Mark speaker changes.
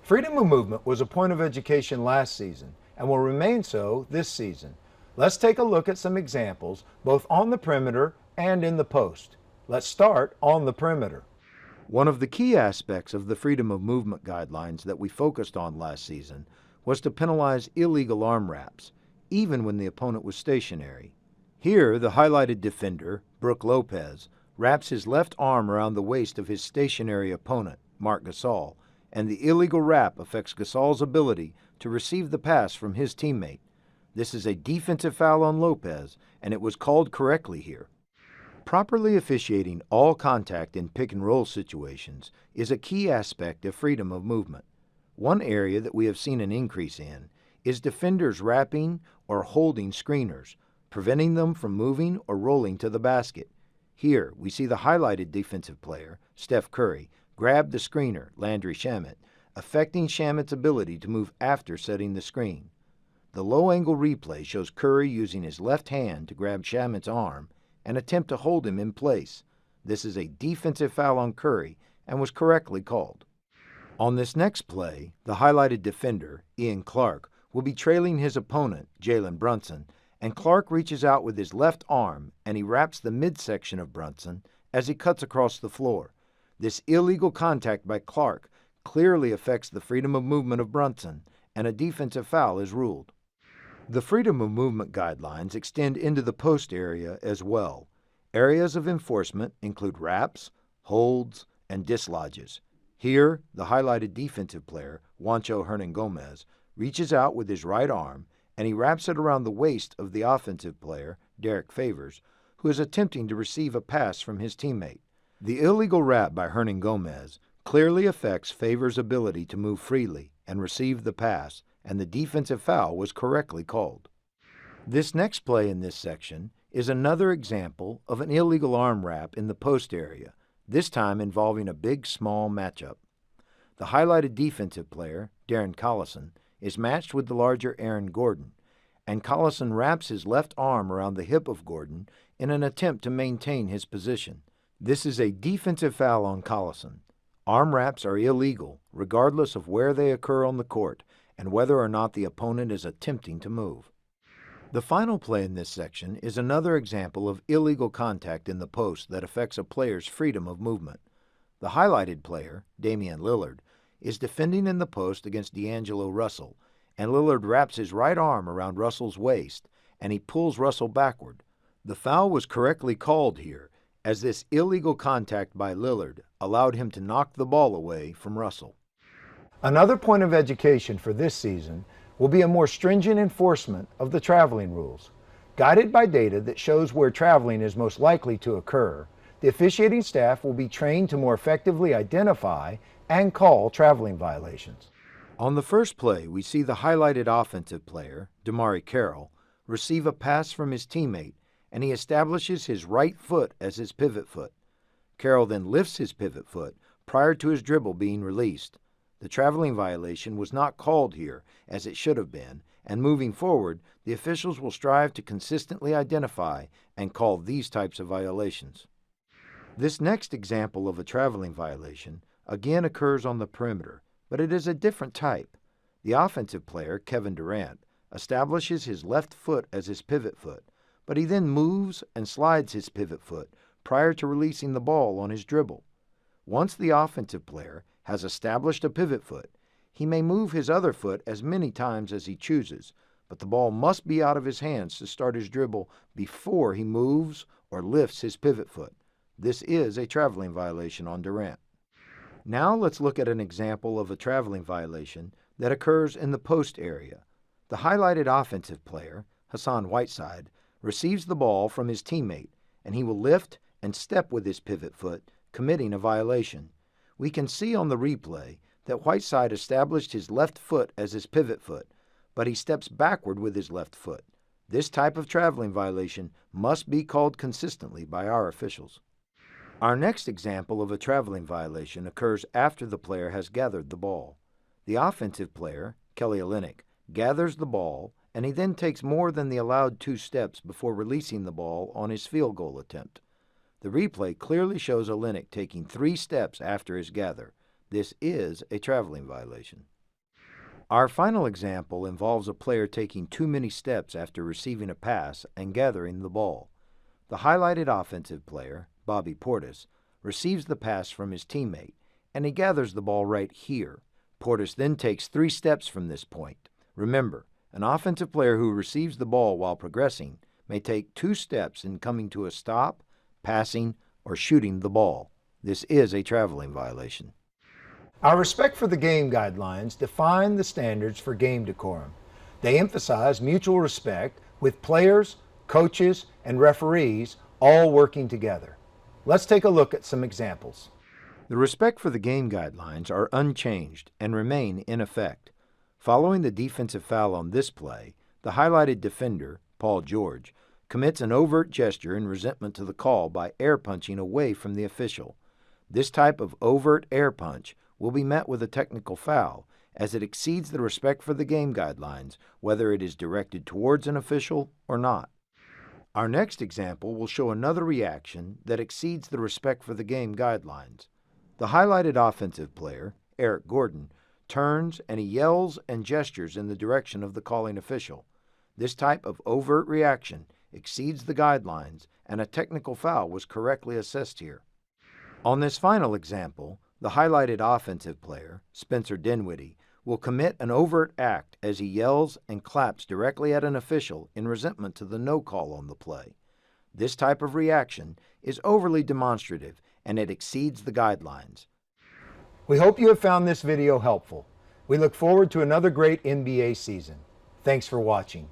Speaker 1: Freedom of movement was a point of education last season and will remain so this season. Let's take a look at some examples both on the perimeter and in the post. Let's start on the perimeter. One of the key aspects of the freedom of movement guidelines that we focused on last season was to penalize illegal arm wraps, even when the opponent was stationary. Here, the highlighted defender, Brook Lopez, wraps his left arm around the waist of his stationary opponent, Marc Gasol, and the illegal wrap affects Gasol's ability to receive the pass from his teammate. This is a defensive foul on Lopez, and it was called correctly here. Properly officiating all contact in pick-and-roll situations is a key aspect of freedom of movement. One area that we have seen an increase in is defenders wrapping or holding screeners, preventing them from moving or rolling to the basket. Here, we see the highlighted defensive player, Steph Curry, grab the screener, Landry Shamet, affecting Shamet's ability to move after setting the screen. The low-angle replay shows Curry using his left hand to grab Shamet's arm and attempt to hold him in place. This is a defensive foul on Curry and was correctly called. On this next play, the highlighted defender, Ian Clark, will be trailing his opponent, Jalen Brunson, and Clark reaches out with his left arm and he wraps the midsection of Brunson as he cuts across the floor. This illegal contact by Clark clearly affects the freedom of movement of Brunson, and a defensive foul is ruled. The freedom of movement guidelines extend into the post area as well. Areas of enforcement include wraps, holds, and dislodges. Here, the highlighted defensive player, Juancho Hernangomez, reaches out with his right arm and he wraps it around the waist of the offensive player, Derek Favors, who is attempting to receive a pass from his teammate. The illegal wrap by Hernangomez clearly affects Favors' ability to move freely and receive the pass, and the defensive foul was correctly called. This next play in this section is another example of an illegal arm wrap in the post area, this time involving a big-small matchup. The highlighted defensive player, Darren Collison, is matched with the larger Aaron Gordon, and Collison wraps his left arm around the hip of Gordon in an attempt to maintain his position. This is a defensive foul on Collison. Arm wraps are illegal, regardless of where they occur on the court and whether or not the opponent is attempting to move. The final play in this section is another example of illegal contact in the post that affects a player's freedom of movement. The highlighted player, Damian Lillard, is defending in the post against D'Angelo Russell, and Lillard wraps his right arm around Russell's waist and he pulls Russell backward. The foul was correctly called here, as this illegal contact by Lillard allowed him to knock the ball away from Russell. Another point of education for this season will be a more stringent enforcement of the traveling rules. Guided by data that shows where traveling is most likely to occur, the officiating staff will be trained to more effectively identify and call traveling violations. On the first play, we see the highlighted offensive player, DeMarre Carroll, receive a pass from his teammate, and he establishes his right foot as his pivot foot. Carroll then lifts his pivot foot prior to his dribble being released. The traveling violation was not called here, as it should have been, and moving forward, the officials will strive to consistently identify and call these types of violations. This next example of a traveling violation again occurs on the perimeter, but it is a different type. The offensive player, Kevin Durant, establishes his left foot as his pivot foot, but he then moves and slides his pivot foot prior to releasing the ball on his dribble. Once the offensive player has established a pivot foot, he may move his other foot as many times as he chooses, but the ball must be out of his hands to start his dribble before he moves or lifts his pivot foot. This is a traveling violation on Durant. Now let's look at an example of a traveling violation that occurs in the post area. The highlighted offensive player, Hassan Whiteside, receives the ball from his teammate, and he will lift and step with his pivot foot, committing a violation. We can see on the replay that Whiteside established his left foot as his pivot foot, but he steps backward with his left foot. This type of traveling violation must be called consistently by our officials. Our next example of a traveling violation occurs after the player has gathered the ball. The offensive player, Kelly Olynyk, gathers the ball, and he then takes more than the allowed 2 steps before releasing the ball on his field goal attempt. The replay clearly shows Olynyk taking 3 steps after his gather. This is a traveling violation. Our final example involves a player taking too many steps after receiving a pass and gathering the ball. The highlighted offensive player, Bobby Portis, receives the pass from his teammate, and he gathers the ball right here. Portis then takes 3 steps from this point. Remember, an offensive player who receives the ball while progressing may take 2 steps in coming to a stop, passing, or shooting the ball. This is a traveling violation. Our Respect for the Game guidelines define the standards for game decorum. They emphasize mutual respect with players, coaches, and referees all working together. Let's take a look at some examples. The Respect for the Game guidelines are unchanged and remain in effect. Following the defensive foul on this play, the highlighted defender, Paul George, commits an overt gesture in resentment to the call by air punching away from the official. This type of overt air punch will be met with a technical foul, as it exceeds the Respect for the Game guidelines, whether it is directed towards an official or not. Our next example will show another reaction that exceeds the Respect for the Game guidelines. The highlighted offensive player, Eric Gordon, turns and he yells and gestures in the direction of the calling official. This type of overt reaction exceeds the guidelines, and a technical foul was correctly assessed here. On this final example, the highlighted offensive player, Spencer Dinwiddie, will commit an overt act as he yells and claps directly at an official in resentment to the no call on the play. This type of reaction is overly demonstrative and it exceeds the guidelines. We hope you have found this video helpful. We look forward to another great NBA season. Thanks for watching.